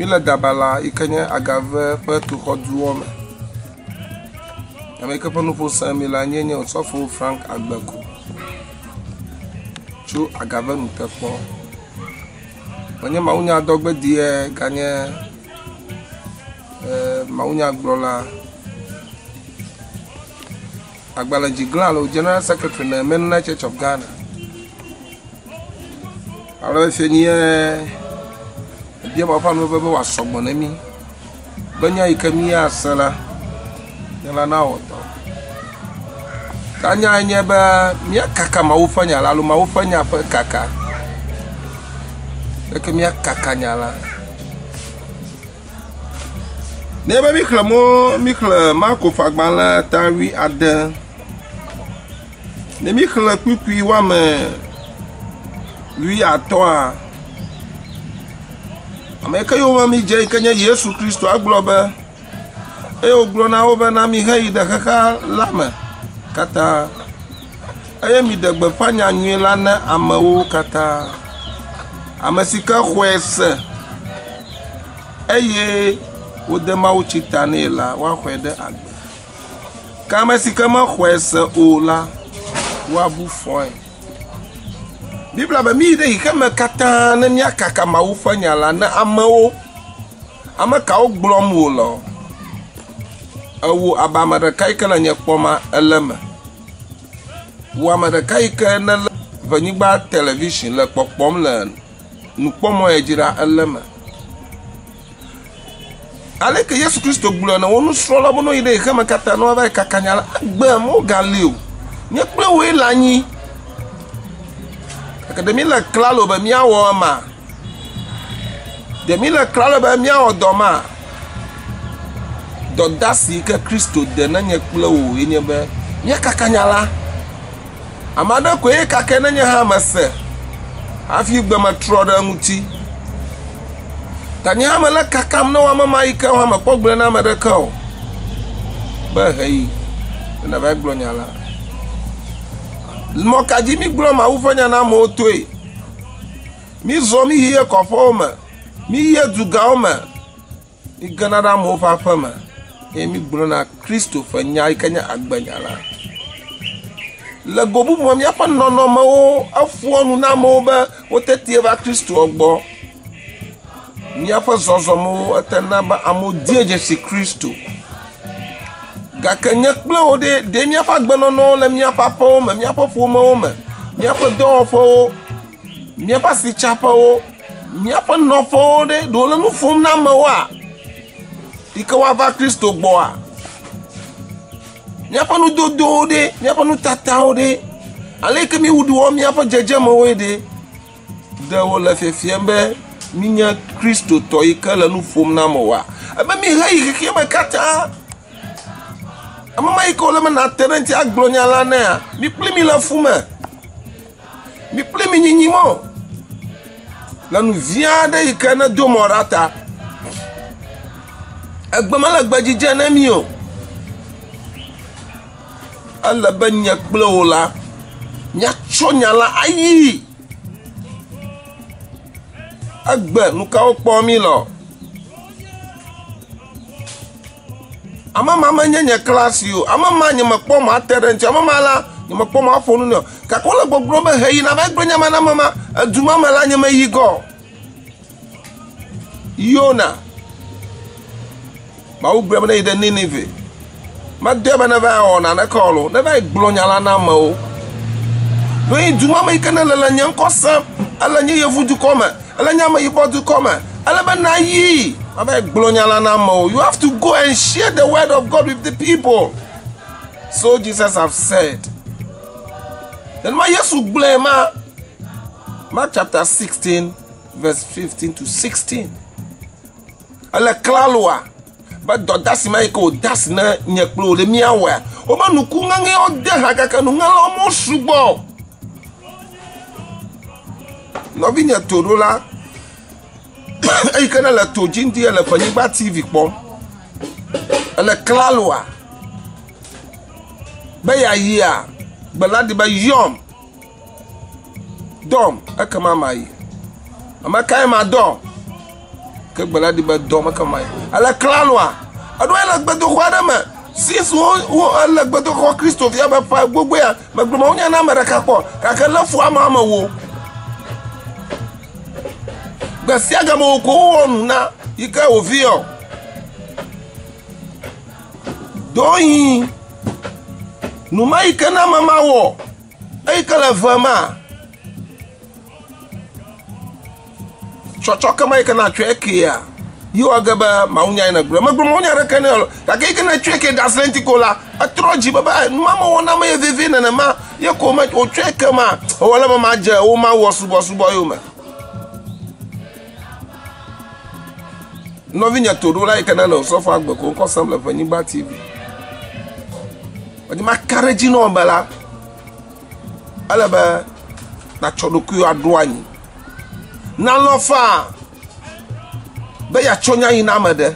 Mila dabala ikanya agave petu hoduome. Ameka panu fo samila nyenye osofo Frank Agbaku. Chu agave nutepo. Onye maunya dogbe die ganye maunya gbrola Agbala Jiglalo, General Secretary na Menna Church of Ghana. Ara fenye dia papa no bebe wa sogbonami. Banya ikami asala. Nyala na oto. Kanya anya ba mia kaka maufanya lalu maufanya pa kaka. Eke mia kaka nyala. Neba mikla Marco Fagbala Tari Aden. Ne mikla pipi wa me lui atoa. Ameka yo wa mi je kanya Yesu Kristo agloba. E oglona over na mi hei da kaka lama. Kata aye mi de gbe fanya nwela na amawo kata. Amasika khwese. Eye Ode mauchitane la wa kwede agbe. Kama si kama kwese ola wa bufoi. Bibla ba mi de kama kata na nya kaka maufanya la na amawo. Amaka ogbrom lo. Awu abamada kaika na nyekpoma eleme. Wa mada kaika na vanyiba television le kpokpom le nukpomo ejira eleme. Aleke Yesu Kristo gbulo na wonu srola bono ide kama kata no ba kakanyala agba mo galeo nye pe we lanyi akademi la klalo ba miawo ma demi la klalo ba miawo doma do dasi ka Kristo de na nye kplo wo enye ba nye kakanyala amada ko e kakena nye ha mase afi gba matroda nguti Tanya mala kakam no mama ika wa makpogble na America o. Ba hei. Na ba glo nyala. Mo kaji mi glo ma ufanya na mo toy. Mi zo mi hiye kofo ma. Mi hiye duga o ma. I ganada mo papa ma. E mi glo na Christopher nya ikanya agbanyala. La gobu mo mi apa no ma o afu onu na mo ba o tetie ba Christo ogbo. Miafa zozomo atanaba amodie Jesu Kristo gakanya kplo de miafa gbenono le miafa po me miafa fomo me miafa dofo miafa sichapo miafa nofo de do le nu fom na mawa ikawa va Kristo gboa miafa nu dodo de miafa nu tatao de aleke mi wudu o miafa jejemo we de wo le fefiembe Minya Kristo toika la nu fom na mowa. Aba mi hai ke ma kata. Ama mai ko la na terenti aglonya la na. Mi plemi la fuma. Mi plemi nyinimo. La nu viade ikana do morata. Agbamala gbajije na mi o. Alla banya kplola. Nya chonya la ayi. Agbe nuka okpo mi lo ama mama nyenye class yo ama ma nye makpo ma terenti ama mala nye makpo ma afonu no ka kola gbogbo be heyi na ba gbenya mana mama aduma mala nye mayi go Yona ma ugbe na ide Nineve ma de ba na ba ona na kolo na ba gblonya na ma o no iduma ma ikana la nyen kosa ala nye yevudu koma ala nyama yibodu koma ala bana yi aba glonyala na mo. You have to go and share the word of God with the people. So Jesus have said. Then my Yesu blema Mark chapter 16 verse 15 to 16. Ala klalwa ba dodasi mai ko das na nyeklo le miawa o ma nuku ngange o de hakaka nu ngala mo subo no vinya torola ay kana la tojindi la fanyiba TV pom ala klalwa ba ya yia baladi ba yom dom akama mai ama kai ma dom ke gbela di be dɔme kama ele klaloa eɖo ele gbedoxɔ aɖe me sis wo ele gbedoxɔ Kristo fia be fa gbogbo ya megblɔ me wonya na ame ɖeka kpɔ gake le fu ame wo gbe sia game wo ko wowɔ nu na yi ke wo viɔ dɔyi numa yi ke na mama wɔ eyi ke le ve ma tsɔtsɔ kema yi ke na tsɔ ekea yi wɔ ge be mawunya yi ne gblɔ megblɔ mawunya ɖeke ne yɔ gake yi ke ne tsɔ eke da silenti ko la etrɔ dzi be numa me wɔ na me ye vevie nenema ye ko me wotsɔ eke ma ewɔ le be ma dze wo ma wɔ subɔsubɔ yi me nɔvi nye toɖola yi ke ne le osɔfo agbe ko ŋkɔ sem le Ʋenyigba TV ɔdi ma ka ɖe dzi nɔ be la ele be natsɔ ɖokui aɖo anyi nalɔ fa be yatsɔ nya yi na ame ɖe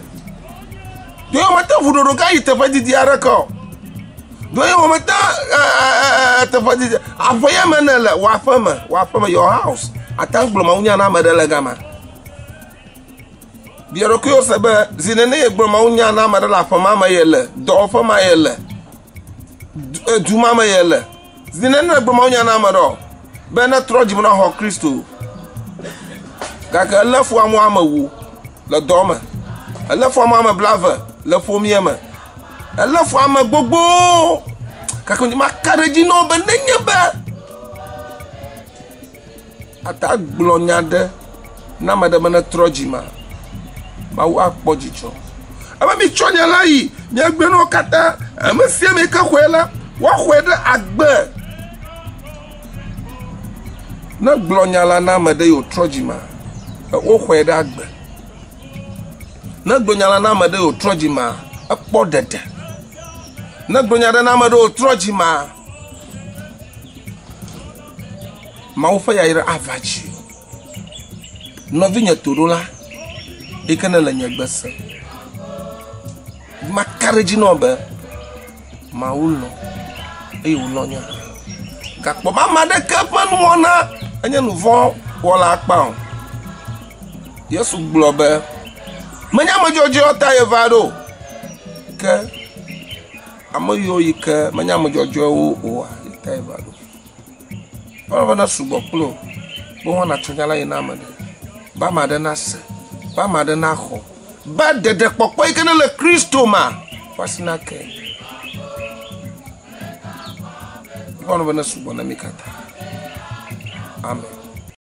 do ye womete ʋu ɖoɖo ga yi teƒe didi aɖe ke do ye womete teƒe didi aƒe ye me ne le wɔ aƒe me your house ata gblɔ mawunya na ame ɖe le gama bia ɖokuiwo se be zi nene ye gblɔ mawunya na ame ɖe le aƒe ma me ye le dɔwɔƒe ma ye le du ma me ye le zi nene gblɔ mawunya na ame ɖe be ne trɔ dzi me na xɔ Kristo gake ele fu ame wu le dɔ me ele fu ame blave le ƒomie me ele fu ame gbogbo gake ma ka ɖe dzi nɔ be nenye be ata gblɔ nya ɖe na ame ɖe me ne trɔ dzi ma Mawu akpɔ dzidzɔ ebe mi tsɔ nye la yi miegbe no katã ame sia mi ke xɔe la woaxɔe ɖe agbe ne gblɔ nya la na ame ɖe yi wòtrɔ dzi ma woxɔe ɖe agbe ne gblɔ nya la na ame ɖe yi wòtrɔ dzi ma ekpɔ ɖeɖe ne gblɔ nya ɖe na ame ɖe wòtrɔ dzi ma Mawu ƒe yayra ava dzi nɔvi nye toɖola yi ke ne le nye gbe se ma ka ɖe dzi nɔ be Mawu lɔ eye wòlɔ nya gakpɔ be ame aɖeke ƒe nuwɔna enye nu vɔ̃ wɔla akpa o Yesu gblɔ be menye ame dzɔdzɔe ta ye va ɖo ke ame yiwo yi ke menye ame dzɔdzɔewo oa yi ta ye va ɖo ɔlɔ be ne sugbɔ kplo be wɔna tsɔ nya la yi na ame ɖe be ame aɖe nase be ame aɖe naxɔ be ɖeɖekpɔkpɔ yi ke ne le Kristo ma woasi na ke ɔlɔ be ne sugbɔ na mi katã amen.